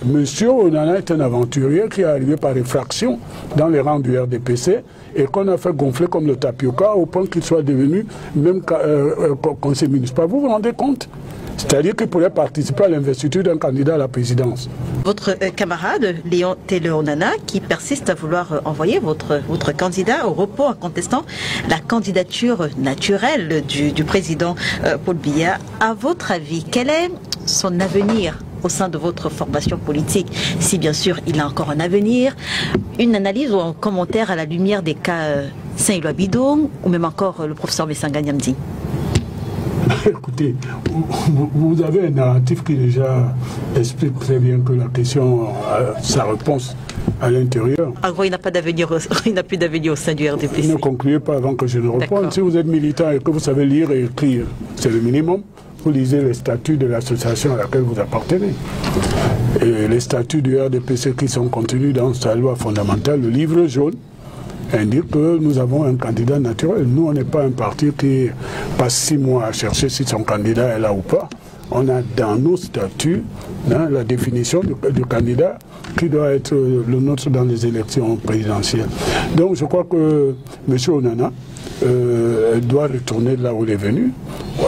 Monsieur Onana est un aventurier qui est arrivé par effraction dans les rangs du RDPC et qu'on a fait gonfler comme le tapioca au point qu'il soit devenu même conseiller municipal. Vous vous rendez compte? C'est-à-dire qu'il pourrait participer à l'investiture d'un candidat à la présidence. Votre camarade, Léon Onana, qui persiste à vouloir envoyer votre candidat au repos en contestant la candidature naturelle du président Paul Biya. À votre avis, quel est son avenir au sein de votre formation politique, si bien sûr il a encore un avenir? Une analyse ou un commentaire à la lumière des cas Saint-Éloi Bidon ou même encore le professeur Messanga Nyamdi? Écoutez, vous avez un narratif qui déjà explique très bien que la question a sa réponse à l'intérieur. En gros, il n'a pas d'avenir, il n'a plus d'avenir au sein du RDPC. Ne concluez pas avant que je ne réponde. Si vous êtes militant et que vous savez lire et écrire, c'est le minimum. Vous lisez les statuts de l'association à laquelle vous appartenez. Et les statuts du RDPC qui sont contenus dans sa loi fondamentale, le livre jaune, indique que nous avons un candidat naturel. Nous, on n'est pas un parti qui passe 6 mois à chercher si son candidat est là ou pas. On a dans nos statuts la définition du candidat qui doit être le nôtre dans les élections présidentielles. Donc je crois que M. Onana doit retourner là où il est venu,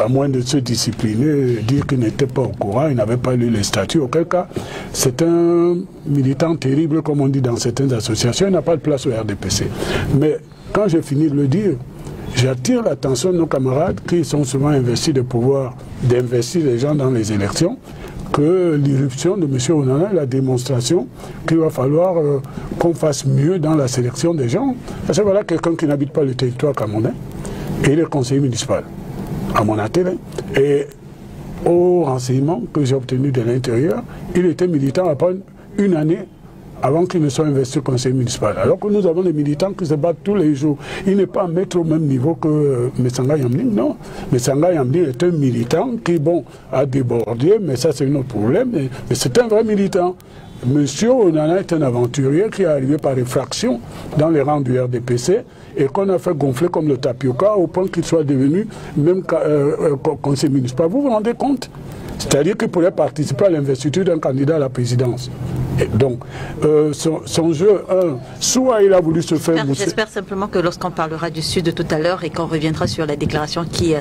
à moins de se discipliner, dire qu'il n'était pas au courant, il n'avait pas lu les statuts, auquel cas c'est un militant terrible, comme on dit dans certaines associations, il n'a pas de place au RDPC. Mais quand j'ai fini de le dire, j'attire l'attention de nos camarades qui sont souvent investis de pouvoir d'investir les gens dans les élections, que l'irruption de M. Onana est la démonstration qu'il va falloir qu'on fasse mieux dans la sélection des gens. Parce que voilà quelqu'un qui n'habite pas le territoire camerounais et il est conseiller municipal à Monatel. Et au renseignement que j'ai obtenu de l'intérieur, il était militant à peine une année avant qu'il ne soit investi conseiller municipal. Alors que nous avons des militants qui se battent tous les jours. Il n'est pas à mettre au même niveau que Messanga Nyamdi, non. Messanga Nyamdi est un militant qui, bon, a débordé, mais ça c'est un autre problème, mais c'est un vrai militant. Monsieur Onana est un aventurier qui est arrivé par effraction dans les rangs du RDPC et qu'on a fait gonfler comme le tapioca au point qu'il soit devenu même conseiller municipal. Vous vous rendez compte? C'est-à-dire qu'il pourrait participer à l'investiture d'un candidat à la présidence. Et donc, son jeu, soit il a voulu se faire... J'espère simplement que lorsqu'on parlera du Sud tout à l'heure et qu'on reviendra sur la déclaration qui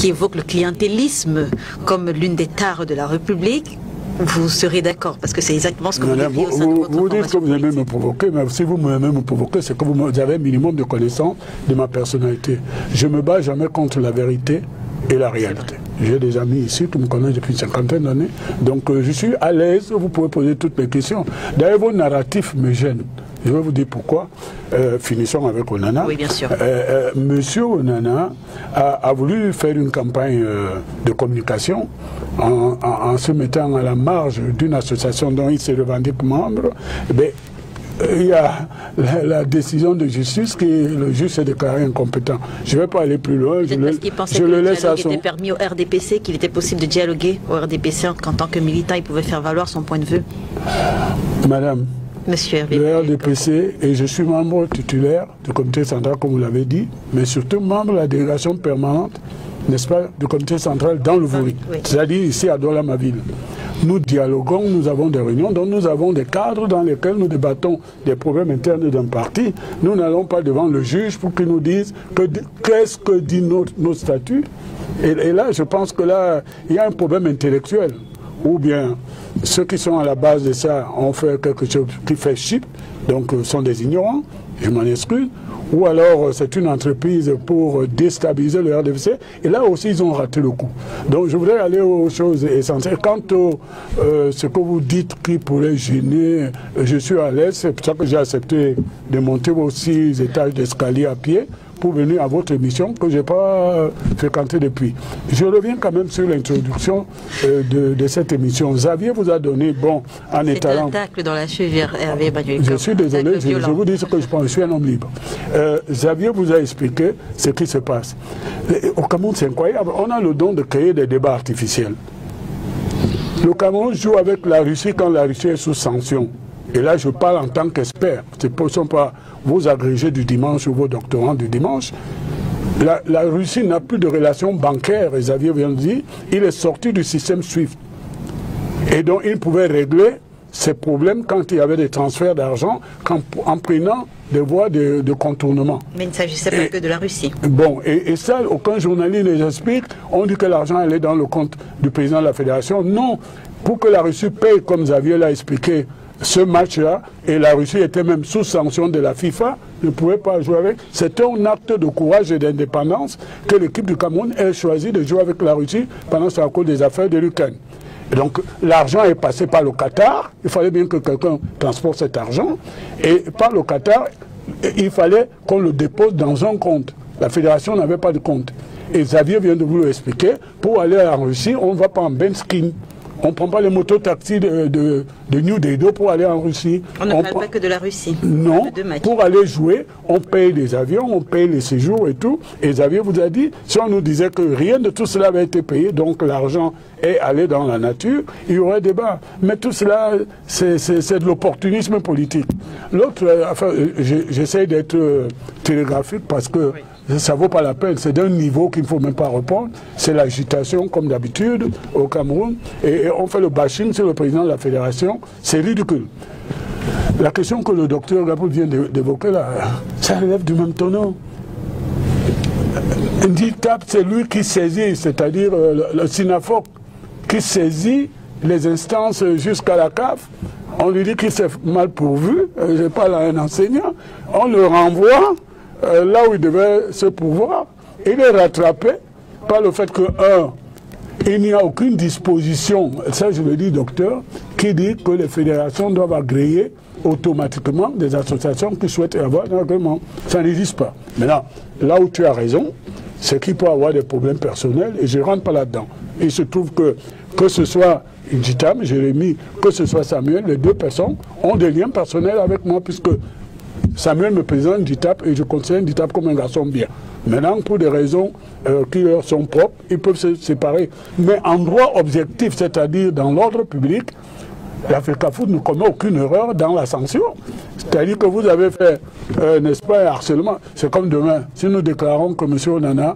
évoque le clientélisme comme l'une des tares de la République, vous serez d'accord, parce que c'est exactement ce que vous dites au sein de votre Vous dites que vous aimez me provoquer, mais si vous m'aimez me provoquer, c'est que vous avez un minimum de connaissance de ma personnalité. Je ne me bats jamais contre la vérité et la réalité. J'ai des amis ici qui me connaissent depuis une cinquantaine d'années, donc je suis à l'aise, vous pouvez poser toutes les questions. D'ailleurs, vos narratifs me gênent. Je vais vous dire pourquoi. Finissons avec Onana. Oui, bien sûr. Monsieur Onana a voulu faire une campagne de communication en se mettant à la marge d'une association dont il se revendique membre. Il y a la décision de justice qui le juge s'est déclaré incompétent. Je ne vais pas aller plus loin. Parce qu'il pensait que le dialogue était permis au RDPC, qu'il était possible de dialoguer au RDPC qu'en tant que militant, il pouvait faire valoir son point de vue. Madame, Monsieur Hervé, le RDPC, et je suis membre titulaire du comité central, comme vous l'avez dit, mais surtout membre de la délégation permanente, n'est-ce pas, du comité central dans le Vouri, oui. C'est-à-dire ici à Douala, ma ville. Nous dialoguons, nous avons des réunions, donc nous avons des cadres dans lesquels nous débattons des problèmes internes d'un parti. Nous n'allons pas devant le juge pour qu'il nous dise qu'est-ce que dit nos statuts. Et là, je pense que là, il y a un problème intellectuel. Ou bien ceux qui sont à la base de ça ont fait quelque chose qui fait chip, donc sont des ignorants, je m'en excuse. Ou alors c'est une entreprise pour déstabiliser le RDPC. Et là aussi, ils ont raté le coup. Donc je voudrais aller aux choses essentielles. Quant à ce que vous dites qui pourrait gêner, je suis à l'aise. C'est pour ça que j'ai accepté de monter aux 6 étages d'escalier à pied pour venir à votre émission que je n'ai pas fréquentée depuis. Je reviens quand même sur l'introduction de cette émission. Xavier vous a donné, bon, en étalant... C'est un tacle dans la cheville, Hervé Emmanuel. Je suis désolé, je vous dis ce que je pense, je suis un homme libre. Xavier vous a expliqué ce qui se passe. Au Cameroun, c'est incroyable. On a le don de créer des débats artificiels. Le Cameroun joue avec la Russie quand la Russie est sous sanction. Et là, je parle en tant qu'expert. Ce ne sont pas vos agrégés du dimanche ou vos doctorants du dimanche. La Russie n'a plus de relations bancaires, Xavier vient de dire. Il est sorti du système SWIFT. Et donc, il pouvait régler ces problèmes quand il y avait des transferts d'argent, en prenant des voies de contournement. Mais il ne s'agissait pas que de la Russie. Bon, et ça, aucun journaliste ne l'explique. On dit que l'argent allait dans le compte du président de la fédération. Non, pour que la Russie paye, comme Xavier l'a expliqué, ce match-là, et la Russie était même sous sanction de la FIFA, ne pouvait pas jouer avec. C'était un acte de courage et d'indépendance que l'équipe du Cameroun ait choisi de jouer avec la Russie pendant ce cause des affaires de l'Ukraine. Donc l'argent est passé par le Qatar, il fallait bien que quelqu'un transporte cet argent, et par le Qatar, il fallait qu'on le dépose dans un compte. La fédération n'avait pas de compte. Et Xavier vient de vous l'expliquer, pour aller en Russie, on ne va pas en Benskin. On ne prend pas les motos-taxis de New Dedo pour aller en Russie. On ne parle pas que de la Russie. Non, pour aller jouer, on paye les avions, on paye les séjours et tout. Et Xavier vous a dit, si on nous disait que rien de tout cela avait été payé, donc l'argent est allé dans la nature, il y aurait débat. Mais tout cela, c'est de l'opportunisme politique. L'autre, enfin, j'essaie d'être télégraphique parce que ça ne vaut pas la peine, c'est d'un niveau qu'il ne faut même pas reprendre. C'est l'agitation, comme d'habitude, au Cameroun. Et on fait le bashing sur le président de la fédération. C'est ridicule. La question que le docteur Gabriel vient d'évoquer là, ça relève du même tonneau. Un dictat, c'est lui qui saisit, c'est-à-dire le SINAFOC, qui saisit les instances jusqu'à la CAF. On lui dit qu'il s'est mal pourvu, je parle à un enseignant, on le renvoie là où il devait se pourvoir. Il est rattrapé par le fait que, il n'y a aucune disposition, ça je le dis docteur, qui dit que les fédérations doivent agréer automatiquement des associations qui souhaitent avoir un agrément. Ça n'existe pas. Maintenant, là où tu as raison, c'est qu'il peut avoir des problèmes personnels et je ne rentre pas là-dedans. Il se trouve que ce soit Nditam, Jérémy, que ce soit Samuel, les deux personnes ont des liens personnels avec moi puisque Samuel me présente Nditap et je considère Nditap comme un garçon bien. Maintenant, pour des raisons qui leur sont propres, ils peuvent se séparer. Mais en droit objectif, c'est-à-dire dans l'ordre public, la FECAFOOT ne commet aucune erreur dans la sanction. C'est-à-dire que vous avez fait, n'est-ce pas, un harcèlement. C'est comme demain, si nous déclarons que M. Onana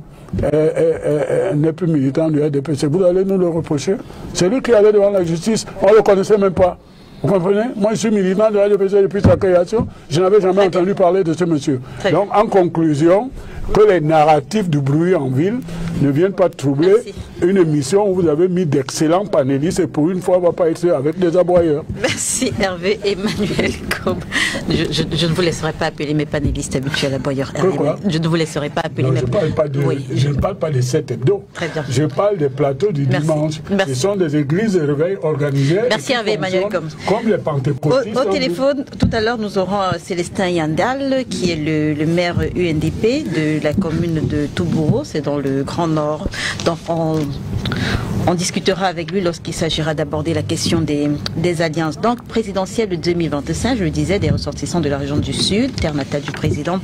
n'est plus militant du RDPC, vous allez nous le reprocher. C'est lui qui allait devant la justice, on ne le connaissait même pas. Vous comprenez? Moi, je suis militant de la RDPC depuis sa création. Je n'avais jamais entendu parler de ce monsieur. Donc, en conclusion, que les narratifs du bruit en ville ne viennent pas troubler une émission où vous avez mis d'excellents panélistes et pour une fois, on ne va pas être avec des aboyeurs. Merci Hervé. Emmanuel Combes. Je ne vous laisserai pas appeler mes panélistes habituels aboyeurs. Je ne vous laisserai pas appeler mes panélistes. Je ne parle pas des 7 hebdos. Très bien. Je parle des plateaux du dimanche. Ce sont des églises de réveil organisées. Merci Hervé Emmanuel Combes. Comme les pentecôtistes. Au téléphone, tout à l'heure, nous aurons Célestin Yandal, qui est le maire UNDP de la commune de Toubouro, c'est dans le Grand Nord. Donc on discutera avec lui lorsqu'il s'agira d'aborder la question des alliances. Donc, présidentielle de 2025, je le disais, des ressortissants de la région du Sud, terre natale du président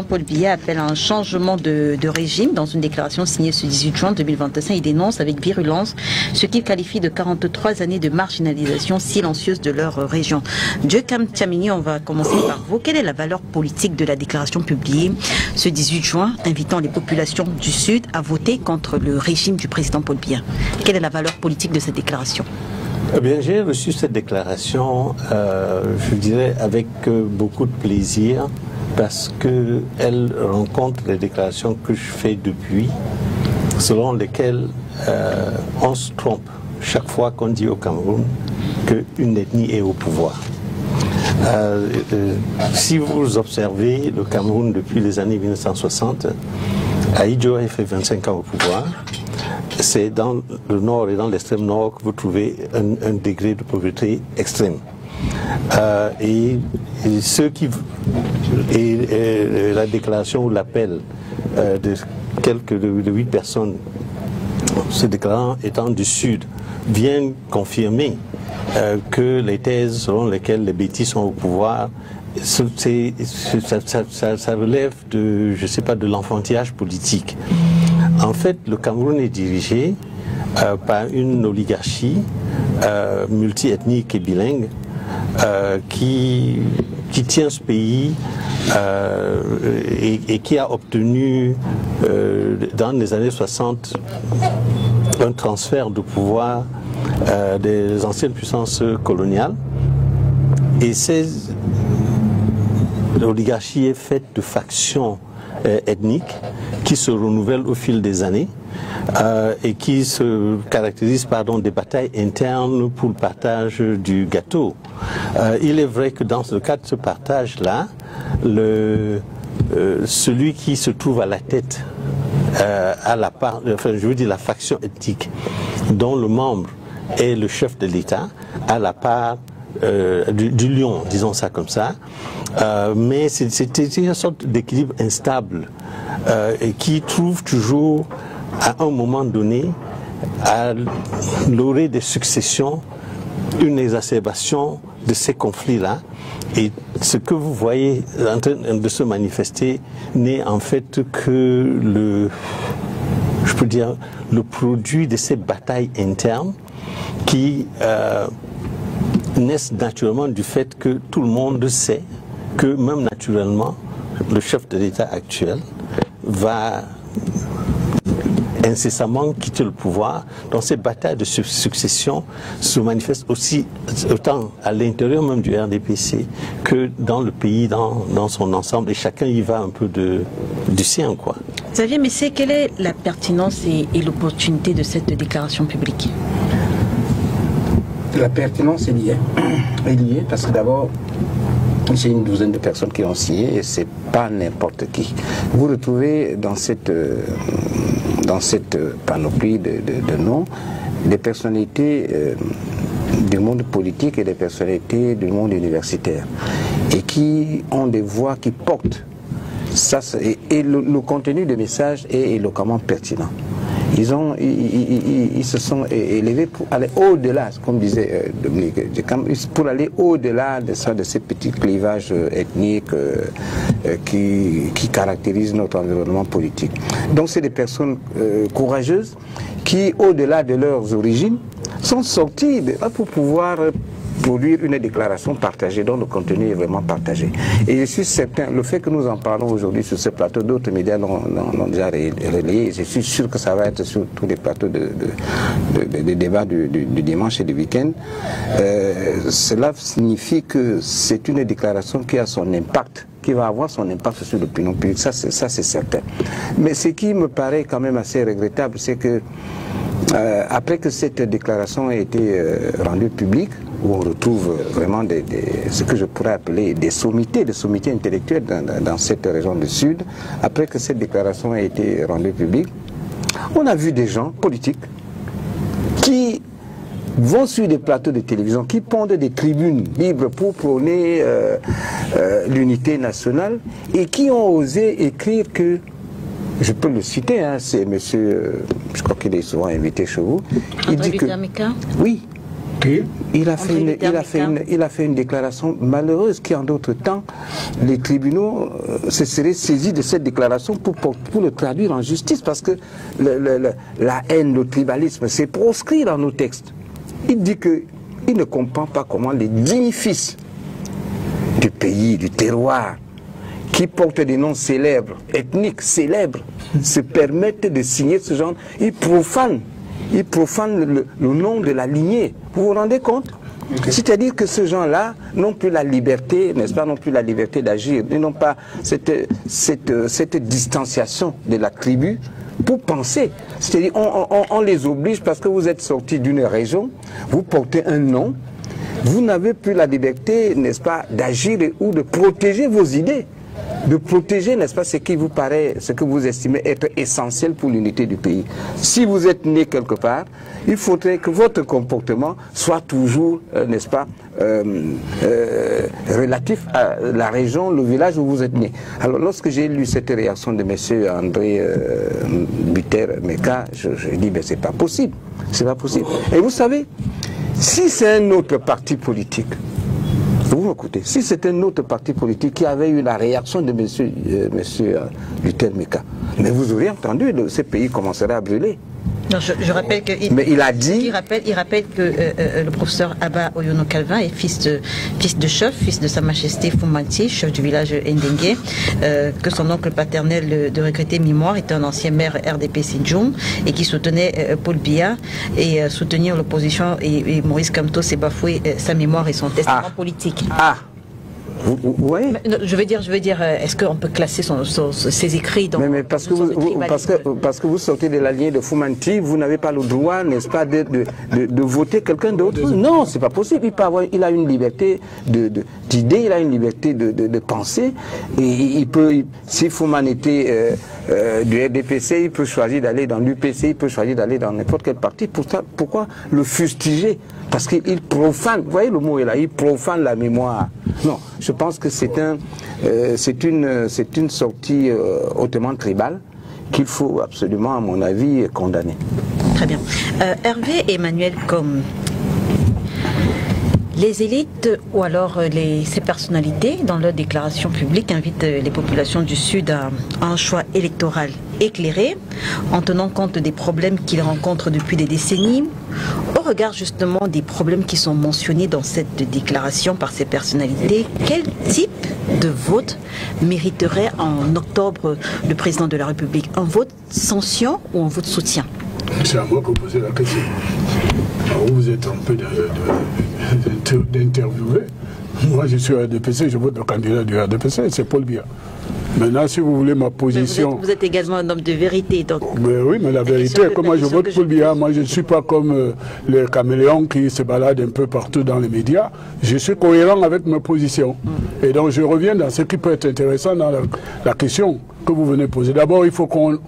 Paul Biya, appelle à un changement de régime. Dans une déclaration signée ce 18 juin 2025, il dénonce avec virulence ce qu'il qualifie de 43 années de marginalisation silencieuse de leur région. Djekam Tiamini, on va commencer par vous. Quelle est la valeur politique de la déclaration publiée ce 18 juin, invitant les populations du Sud à voter contre le régime du président Paul Biya? Quelle est la valeur politique de cette déclaration? Eh bien, j'ai reçu cette déclaration, je dirais, avec beaucoup de plaisir, parce qu'elle rencontre les déclarations que je fais depuis, selon lesquelles on se trompe chaque fois qu'on dit au Cameroun qu'une ethnie est au pouvoir. Si vous observez le Cameroun depuis les années 1960, Ahidjo a fait 25 ans au pouvoir. C'est dans le nord et dans l'extrême nord que vous trouvez un degré de pauvreté extrême. Et la déclaration ou l'appel de 8 personnes se déclarant étant du Sud viennent confirmer que les thèses selon lesquelles les bêtis sont au pouvoir, ça relève de, je sais pas, de l'enfantillage politique. En fait, le Cameroun est dirigé par une oligarchie multiethnique et bilingue qui tient ce pays et qui a obtenu dans les années 60 un transfert de pouvoir des anciennes puissances coloniales Et l'oligarchie est faite de factions ethniques qui se renouvellent au fil des années et qui se caractérisent par des batailles internes pour le partage du gâteau. Il est vrai que dans le cadre de ce partage-là, celui qui se trouve à la tête à la part, enfin je veux dire la faction ethnique dont le membre est le chef de l'État à la part du lion, disons ça comme ça, mais c'est une sorte d'équilibre instable et qui trouve toujours à un moment donné à l'orée des successions une exacerbation de ces conflits-là. Et ce que vous voyez en train de se manifester n'est en fait que le produit de ces batailles internes qui naissent naturellement du fait que tout le monde sait que même naturellement le chef de l'État actuel va incessamment quitter le pouvoir. Donc ces batailles de succession se manifestent aussi autant à l'intérieur même du RDPC que dans le pays, dans son ensemble, et chacun y va un peu du sien, quoi. Xavier Messé, quelle est la pertinence et l'opportunité de cette déclaration publique? La pertinence est liée parce que d'abord, c'est une douzaine de personnes qui ont signé et c'est pas n'importe qui. Vous retrouvez dans cette panoplie de noms des personnalités du monde politique et des personnalités du monde universitaire et qui ont des voix qui portent. Ça, et le contenu des messages est éloquemment pertinent. Ils se sont élevés pour aller au-delà, comme disait Dominique, pour aller au-delà de ces petits clivages ethniques qui caractérisent notre environnement politique. Donc c'est des personnes courageuses qui, au-delà de leurs origines, sont sorties pour pouvoir produire une déclaration partagée dont le contenu est vraiment partagé. Et je suis certain, le fait que nous en parlons aujourd'hui sur ce plateau, d'autres médias l'ont déjà relayé, je suis sûr que ça va être sur tous les plateaux de débats du dimanche et du week-end. Cela signifie que c'est une déclaration qui a son impact, qui va avoir son impact sur l'opinion publique, ça c'est certain. Mais ce qui me paraît quand même assez regrettable, c'est que après que cette déclaration a été rendue publique, où on retrouve vraiment ce que je pourrais appeler des sommités intellectuelles dans cette région du Sud, après que cette déclaration a été rendue publique, on a vu des gens politiques qui vont sur des plateaux de télévision, qui pondent des tribunes libres pour prôner l'unité nationale et qui ont osé écrire que, je peux le citer, hein, c'est monsieur, je crois qu'il est souvent invité chez vous, il dit que... Oui. Il a fait une déclaration malheureuse qui, en d'autres temps, les tribunaux se seraient saisis de cette déclaration pour le traduire en justice, parce que la haine, le tribalisme, c'est proscrit dans nos textes. Il dit qu'il ne comprend pas comment les dignes fils du pays, du terroir, qui portent des noms célèbres, ethniques célèbres, se permettent de signer ce genre. Ils profanent le nom de la lignée. Vous vous rendez compte? Okay. C'est-à-dire que ces gens-là n'ont plus la liberté, n'est-ce pas, n'ont plus la liberté d'agir. Ils n'ont pas cette distanciation de la tribu pour penser. C'est-à-dire on les oblige parce que vous êtes sortis d'une région, vous portez un nom, vous n'avez plus la liberté, n'est-ce pas, d'agir ou de protéger vos idées. De protéger, n'est-ce pas, ce qui vous paraît, ce que vous estimez être essentiel pour l'unité du pays. Si vous êtes né quelque part, il faudrait que votre comportement soit toujours, n'est-ce pas, relatif à la région, le village où vous êtes né. Alors, lorsque j'ai lu cette réaction de M. André Buter-Meka, je dis, mais c'est pas possible. C'est pas possible. Et vous savez, si c'est un autre parti politique, vous m'écoutez, si c'était un autre parti politique qui avait eu la réaction de M. Buter-Meka, mais vous auriez entendu, ce pays commencerait à brûler. Non, je rappelle que... Mais il a dit... Il rappelle que le professeur Abba Oyono Calvin est fils de chef, fils de Sa Majesté Foumanti, chef du village Ndengue, que son oncle paternel de regretté mémoire était un ancien maire RDP Sidjoum et qui soutenait Paul Biya, et soutenir l'opposition et Maurice Kamto, c'est bafouer sa mémoire et son testament politique. Oui. Je veux dire, est-ce qu'on peut classer ses écrits dans... Mais parce que vous sortez de la lignée de Foumanti, vous n'avez pas le droit, n'est-ce pas, de voter quelqu'un d'autre. Non, c'est pas possible. Il a une liberté d'idée, il a une liberté de penser. Et il peut, si Fouman était du RDPC, il peut choisir d'aller dans l'UPC, il peut choisir d'aller dans n'importe quel parti. Pourquoi le fustiger? Parce qu'il profane, vous voyez le mot est là, il profane la mémoire. Non, je pense que c'est une sortie hautement tribale qu'il faut absolument, à mon avis, condamner. Très bien. Hervé Emmanuel, comme les élites ou alors ces personnalités, dans leur déclaration publique, invitent les populations du Sud à un choix électoral éclairé, en tenant compte des problèmes qu'ils rencontrent depuis des décennies, au regard justement des problèmes qui sont mentionnés dans cette déclaration par ces personnalités. Quel type de vote mériterait en octobre le président de la République? Un vote sanction ou un vote soutien? C'est à moi que vous posez la question. Alors, vous êtes un peu d'interviewer. Moi, je suis RDPC, je vote le candidat du RDPC, c'est Paul Biya. Maintenant, si vous voulez ma position... Vous êtes également un homme de vérité, donc... Mais oui, mais la vérité, comment je vote Paul Biya, moi je ne suis pas comme les caméléons qui se baladent un peu partout dans les médias. Je suis cohérent avec ma position. Et donc je reviens dans ce qui peut être intéressant dans la question que vous venez poser. D'abord, il faut qu'on...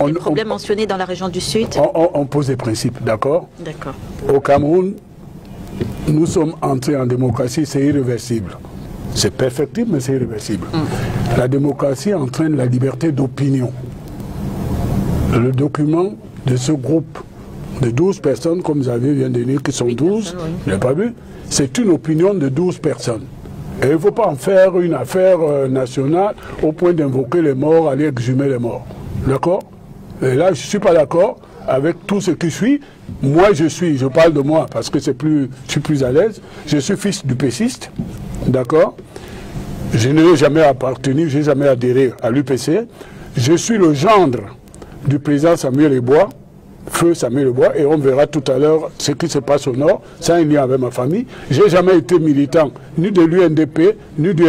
Les problèmes mentionnés dans la région du Sud. On pose des principes, d'accord? D'accord. Au Cameroun, nous sommes entrés en démocratie, c'est irréversible. C'est perfectible, mais c'est irréversible. La démocratie entraîne la liberté d'opinion. Le document de ce groupe de 12 personnes, comme Xavier vient de dire, qui sont 12, vous n'avez pas vu? C'est une opinion de 12 personnes. Et il ne faut pas en faire une affaire nationale au point d'invoquer les morts, aller exhumer les morts. D'accord? Et là, je ne suis pas d'accord avec tout ce qui suit. Moi, je parle de moi parce que je suis plus à l'aise. Je suis fils du péciste, d'accord? Je n'ai jamais appartenu, je n'ai jamais adhéré à l'UPC. Je suis le gendre du président Samuel Ebois, feu Samuel Ebois, et on verra tout à l'heure ce qui se passe au Nord, ça un lien avec ma famille. Je n'ai jamais été militant, ni de l'UNDP, ni du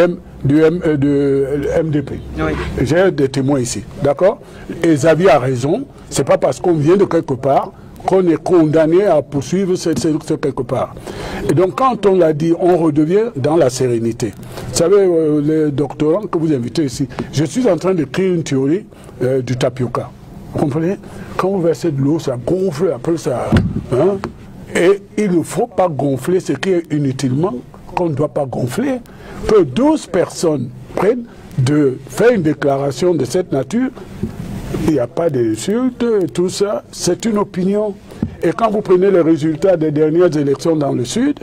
MDP. Oui. J'ai des témoins ici, d'accord? Et Xavier a raison, c'est pas parce qu'on vient de quelque part qu'on est condamné à poursuivre ce quelque part. Et donc quand on l'a dit, on redevient dans la sérénité. Vous savez, les doctorants que vous invitez ici, je suis en train d'écrire une théorie du tapioca. Vous comprenez? Quand vous versez de l'eau, ça gonfle un peu ça. Hein? Et il ne faut pas gonfler ce qui est inutilement, qu'on ne doit pas gonfler. Que 12 personnes prennent de faire une déclaration de cette nature, il n'y a pas d'insulte, tout ça, c'est une opinion. Et quand vous prenez les résultats des dernières élections dans le Sud,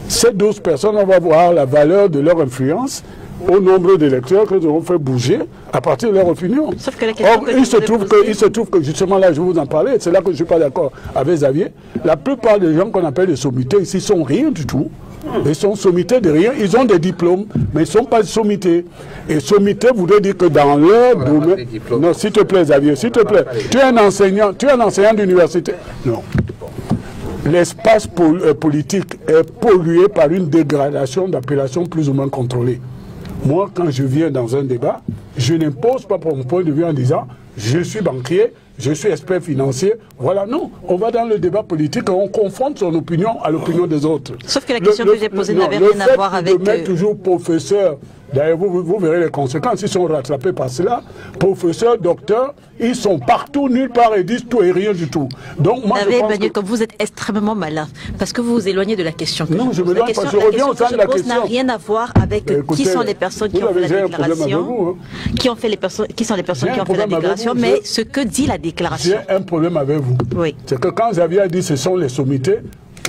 ces 12 personnes, on va voir la valeur de leur influence au nombre d'électeurs qu'ils auront fait bouger à partir de leur opinion. Sauf que la question il se trouve que justement là, je vous en parlais, c'est là que je ne suis pas d'accord avec Xavier. La plupart des gens qu'on appelle les sommités ici sont rien du tout. Ils sont sommités de rien, ils ont des diplômes, mais ils ne sont pas sommités. Et sommité voudrait dire que dans leur domaine... Non, s'il te plaît, Xavier, s'il te plaît. Tu es un enseignant d'université. Non. L'espace politique est pollué par une dégradation d'appellations plus ou moins contrôlées. Moi, quand je viens dans un débat, je n'impose pas mon point de vue en disant je suis banquier, je suis expert financier. Voilà, non. On va dans le débat politique et on confronte son opinion à l'opinion des autres. Sauf que la question que j'ai posée n'avait rien à voir avec... Le fait de mettre toujours professeur, d'ailleurs vous verrez les conséquences, ils sont rattrapés par cela. Professeur, docteur, ils sont partout, nulle part, et disent tout et rien du tout. Donc moi je pense que... comme vous êtes extrêmement malin, parce que vous vous éloignez de la question que non, je me parce que je reviens au sein de la question. n'a rien à voir avec qui sont les personnes qui ont fait la déclaration, qui sont les personnes qui ont fait la déclaration, mais ce que dit la déclaration. J'ai un problème avec vous. Oui. C'est que quand Xavier a dit ce sont les sommités,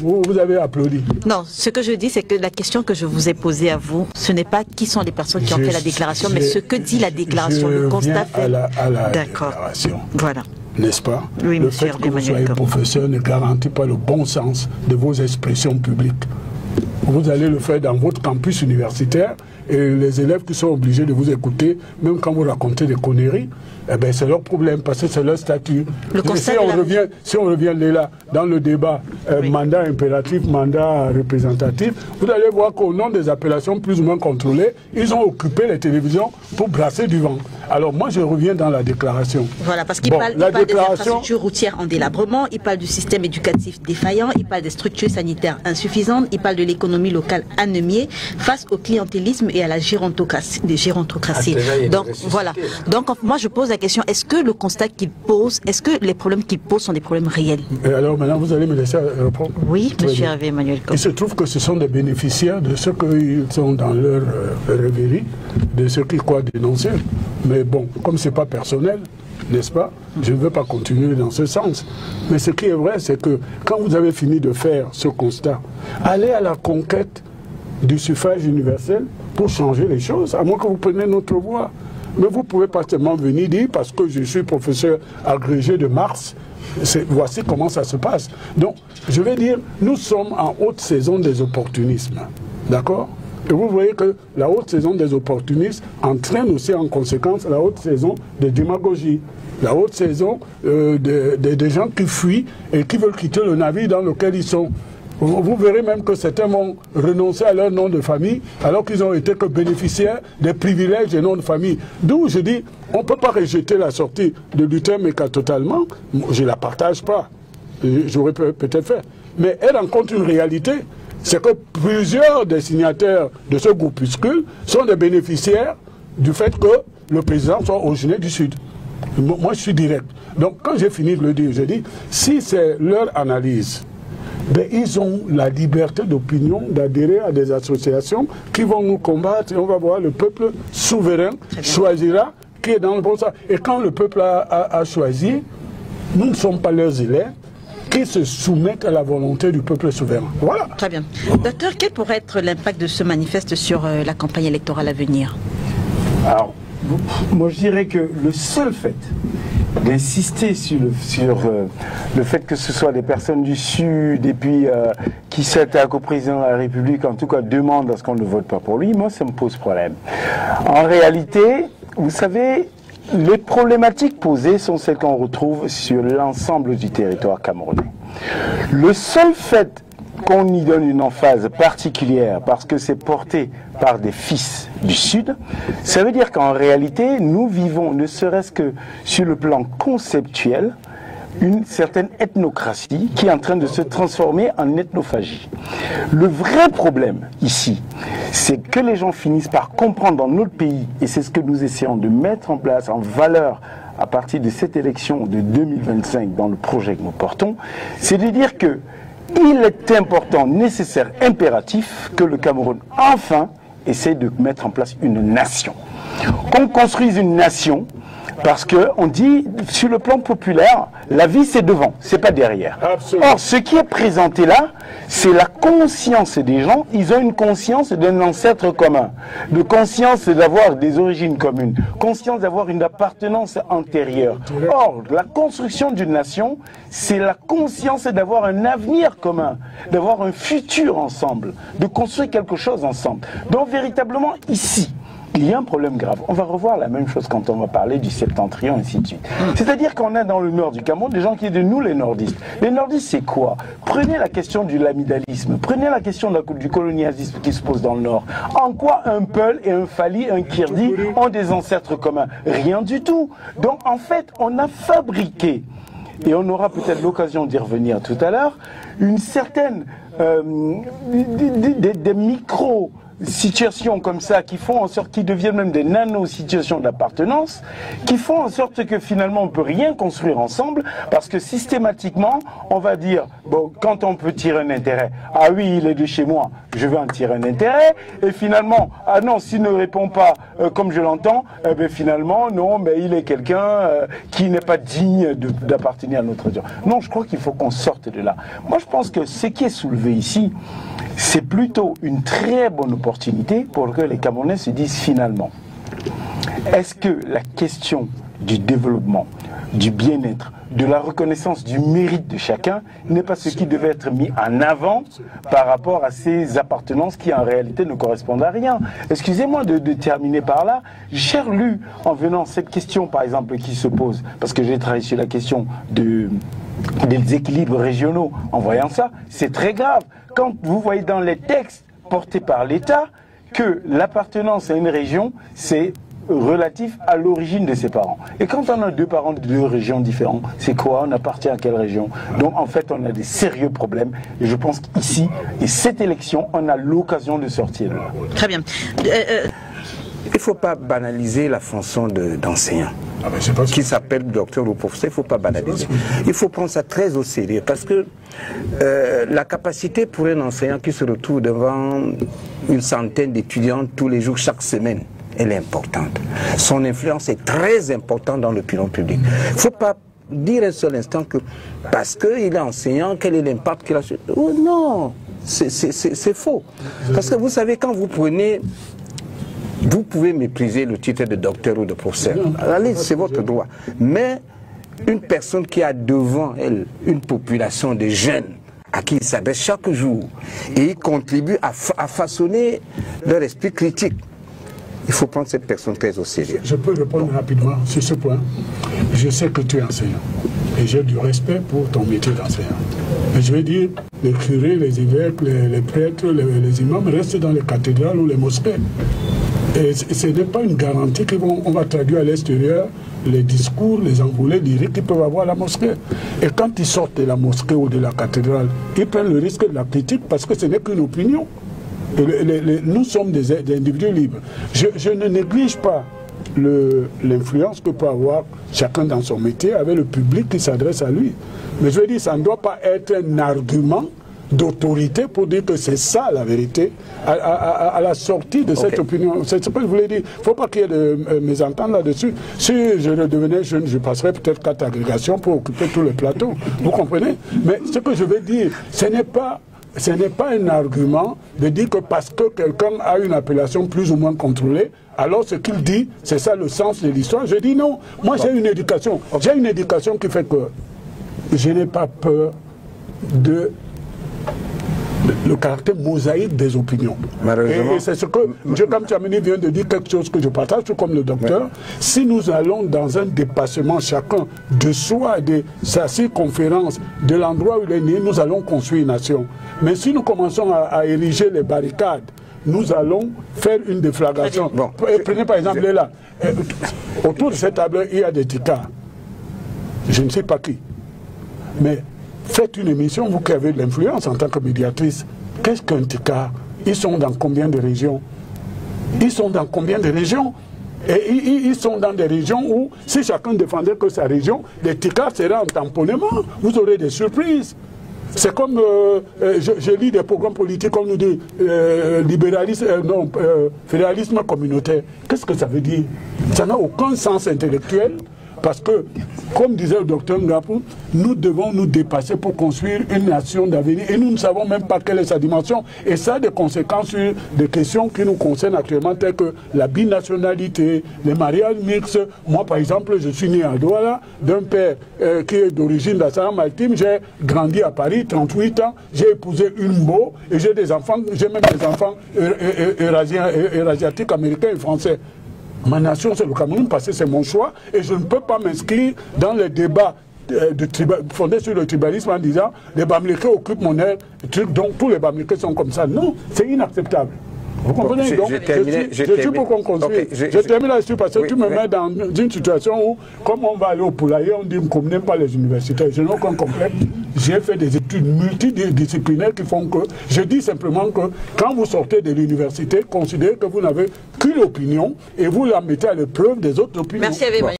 vous avez applaudi. Non, ce que je dis, c'est que la question que je vous ai posée à vous, ce n'est pas qui sont les personnes qui ont fait la déclaration, mais ce que dit la déclaration, le constat fait. À la déclaration. Voilà. n'est-ce pas? Oui, le fait que vous soyez professeur ne garantit pas le bon sens de vos expressions publiques. Vous allez le faire dans votre campus universitaire et les élèves qui sont obligés de vous écouter, même quand vous racontez des conneries, eh ben c'est leur problème parce que c'est leur statut. Si on revient là dans le débat mandat impératif, mandat représentatif, vous allez voir qu'au nom des appellations plus ou moins contrôlées, ils ont occupé les télévisions pour brasser du vent. Alors moi je reviens dans la déclaration. Voilà, parce qu'il parle des infrastructures routières en délabrement, il parle du système éducatif défaillant, il parle des structures sanitaires insuffisantes, il parle de l'économie locale anémiée face au clientélisme et à la gérontocratie. Donc voilà. Donc moi je pose la question, est-ce que le constat qu'il pose, est-ce que les problèmes qu'il pose sont des problèmes réels? Et alors maintenant vous allez me laisser répondre? Oui, monsieur Hervé Emmanuel Kopp. Il se trouve que ce sont des bénéficiaires de ceux qui sont dans leur rêverie, de ceux qui croient dénoncer. Mais bon, comme ce n'est pas personnel, n'est-ce pas? Je ne veux pas continuer dans ce sens. Mais ce qui est vrai, c'est que quand vous avez fini de faire ce constat, allez à la conquête du suffrage universel pour changer les choses, à moins que vous preniez notre voie. Mais vous ne pouvez pas seulement venir dire, parce que je suis professeur agrégé de Mars, voici comment ça se passe. Donc, je vais dire, nous sommes en haute saison des opportunismes. D'accord? Et vous voyez que la haute saison des opportunistes entraîne aussi en conséquence la haute saison des démagogies. La haute saison des gens qui fuient et qui veulent quitter le navire dans lequel ils sont. Vous verrez même que certains vont renoncer à leur nom de famille alors qu'ils ont été que bénéficiaires des privilèges des noms de famille. D'où je dis, on ne peut pas rejeter la sortie de Luther Meka totalement. Je ne la partage pas. J'aurais peut-être fait. Mais elle rencontre une réalité. C'est que plusieurs des signataires de ce groupuscule sont des bénéficiaires du fait que le président soit originaire du Sud. Moi, je suis direct. Donc, quand j'ai fini de le dire, je dis, si c'est leur analyse, ben, ils ont la liberté d'opinion d'adhérer à des associations qui vont nous combattre et on va voir le peuple souverain choisira qui est dans le bon sens. Et quand le peuple a choisi, nous ne sommes pas leurs élèves qui se soumettent à la volonté du peuple souverain. Voilà. Très bien. Docteur, quel pourrait être l'impact de ce manifeste sur la campagne électorale à venir? Alors, moi je dirais que le seul fait d'insister sur le fait que ce soit des personnes du Sud et puis qui s'attaquent au président de la République, en tout cas demandent à ce qu'on ne vote pas pour lui, moi ça me pose problème. En réalité, vous savez, les problématiques posées sont celles qu'on retrouve sur l'ensemble du territoire camerounais. Le seul fait qu'on y donne une emphase particulière parce que c'est porté par des fils du Sud, ça veut dire qu'en réalité, nous vivons, ne serait-ce que sur le plan conceptuel, une certaine ethnocratie qui est en train de se transformer en ethnophagie. Le vrai problème ici, c'est que les gens finissent par comprendre dans notre pays, et c'est ce que nous essayons de mettre en place en valeur à partir de cette élection de 2025 dans le projet que nous portons, c'est de dire que il est important, nécessaire, impératif que le Cameroun, enfin, essaie de mettre en place une nation. Qu'on construise une nation, parce qu'on dit, sur le plan populaire, la vie c'est devant, c'est pas derrière. Absolument. Or, ce qui est présenté là, c'est la conscience des gens. Ils ont une conscience d'un ancêtre commun, de conscience d'avoir des origines communes, conscience d'avoir une appartenance antérieure. Or, la construction d'une nation, c'est la conscience d'avoir un avenir commun, d'avoir un futur ensemble, de construire quelque chose ensemble. Donc, véritablement, ici, il y a un problème grave. On va revoir la même chose quand on va parler du septentrion, ainsi de suite. C'est-à-dire qu'on a dans le nord du Cameroun des gens qui disent de nous les nordistes. Les nordistes, c'est quoi? Prenez la question du lamidalisme, prenez la question du colonialisme qui se pose dans le nord. En quoi un Peul et un Fali, un Kirdi ont des ancêtres communs? Rien du tout. Donc en fait, on a fabriqué, et on aura peut-être l'occasion d'y revenir tout à l'heure, une certaine des micro situations comme ça qui font en sorte, qui deviennent même des nano-situations d'appartenance, qui font en sorte que finalement on ne peut rien construire ensemble parce que systématiquement on va dire, bon, quand on peut tirer un intérêt, ah oui il est de chez moi, je vais en tirer un intérêt, et finalement, ah non, s'il ne répond pas comme je l'entends, eh bien finalement non, mais il est quelqu'un qui n'est pas digne d'appartenir à notre nation. Non, je crois qu'il faut qu'on sorte de là. Moi je pense que ce qui est soulevé ici, c'est plutôt une très bonne opportunité pour que les Camerounais se disent finalement, est-ce que la question du développement, du bien-être, de la reconnaissance du mérite de chacun n'est pas ce qui devait être mis en avant par rapport à ces appartenances qui en réalité ne correspondent à rien. Excusez-moi de terminer par là. J'ai lu en venant cette question par exemple qui se pose, parce que j'ai travaillé sur la question des équilibres régionaux. En voyant ça, c'est très grave. Quand vous voyez dans les textes portés par l'État que l'appartenance à une région, c'est relatif à l'origine de ses parents. Et quand on a deux parents de deux régions différentes, c'est quoi? On appartient à quelle région? Donc en fait, on a des sérieux problèmes. Et je pense qu'ici, et cette élection, on a l'occasion de sortir de là. Très bien. Il ne faut pas banaliser la fonction d'enseignant. Qui s'appelle docteur ou professeur, il ne faut pas banaliser. Il faut prendre ça très au sérieux parce que la capacité pour un enseignant qui se retrouve devant une centaine d'étudiants tous les jours, chaque semaine, elle est importante. Son influence est très importante dans l'opinion publique. Il ne faut pas dire un seul instant que parce qu'il est enseignant, quel est l'impact qu'il a sur... Oh non, c'est faux. Parce que vous savez, quand vous prenez... Vous pouvez mépriser le titre de docteur ou de professeur. Allez, c'est votre droit. Mais une personne qui a devant elle une population de jeunes à qui il s'adresse chaque jour et il contribue à façonner leur esprit critique, il faut prendre cette personne très au sérieux. Je peux répondre rapidement sur ce point. Je sais que tu es enseignant et j'ai du respect pour ton métier d'enseignant. Mais je vais dire, les curés, les évêques, les prêtres, les imams restent dans les cathédrales ou les mosquées. Et ce n'est pas une garantie qu'on va traduire à l'extérieur les discours, les envolées lyriques qu'ils peuvent avoir à la mosquée. Et quand ils sortent de la mosquée ou de la cathédrale, ils prennent le risque de la critique parce que ce n'est qu'une opinion. Nous sommes des individus libres. Je ne néglige pas l'influence que peut avoir chacun dans son métier avec le public qui s'adresse à lui. Mais je veux dire, ça ne doit pas être un argument d'autorité pour dire que c'est ça la vérité à la sortie de cette opinion. C'est ce que je voulais dire. Il ne faut pas qu'il y ait de mésentente là-dessus. Si je devenais jeune, je passerais peut-être 4 agrégations pour occuper tout le plateau. Vous comprenez? Mais ce que je veux dire, ce n'est pas un argument de dire que parce que quelqu'un a une appellation plus ou moins contrôlée, alors ce qu'il dit, c'est ça le sens de l'histoire. Je dis non. Moi, j'ai une éducation. J'ai une éducation qui fait que je n'ai pas peur de le caractère mosaïque des opinions. Et c'est ce que M. Kamchamini vient de dire, quelque chose que je partage, tout comme le docteur. Ouais. Si nous allons dans un dépassement chacun de soi, de sa circonférence, de l'endroit où il est né, nous allons construire une nation. Mais si nous commençons à ériger les barricades, nous allons faire une déflagration. Bon. Prenez par exemple là, autour de cette table, il y a des ticards. Je ne sais pas qui. Mais faites une émission, vous qui avez de l'influence en tant que médiatrice. Qu'est-ce qu'un ticard? Ils sont dans combien de régions? Ils sont dans combien de régions? Et ils sont dans des régions où, si chacun défendait que sa région, les ticards seraient en tamponnement. Vous aurez des surprises. C'est comme, je lis des programmes politiques, comme nous dit, fédéralisme communautaire. Qu'est-ce que ça veut dire? Ça n'a aucun sens intellectuel. Parce que, comme disait le docteur Ngapou, nous devons nous dépasser pour construire une nation d'avenir. Et nous ne savons même pas quelle est sa dimension. Et ça a des conséquences sur des questions qui nous concernent actuellement, telles que la binationalité, les mariages mixtes. Moi, par exemple, je suis né à Douala, d'un père qui est d'origine d'Assara-Maritime. J'ai grandi à Paris, 38 ans. J'ai épousé une Mbo et j'ai des enfants, j'ai même des enfants eurasiatiques, américains et français. Ma nation, c'est le Cameroun, parce que c'est mon choix, et je ne peux pas m'inscrire dans les débats fondés sur le tribalisme en disant les Bamileke occupent mon aire, donc tous les Bamileke sont comme ça. Non, c'est inacceptable. Vous comprenez? Donc, je suis pour qu'on construise. Je termine là-dessus parce que tu me mets dans une situation où, comme on va aller au poulailler, on dit qu'on n'aime pas les universitaires. Je n'ai aucun complexe. J'ai fait des études multidisciplinaires qui font que, je dis simplement que quand vous sortez de l'université, considérez que vous n'avez qu'une opinion et vous la mettez à l'épreuve des autres opinions. Merci à vous.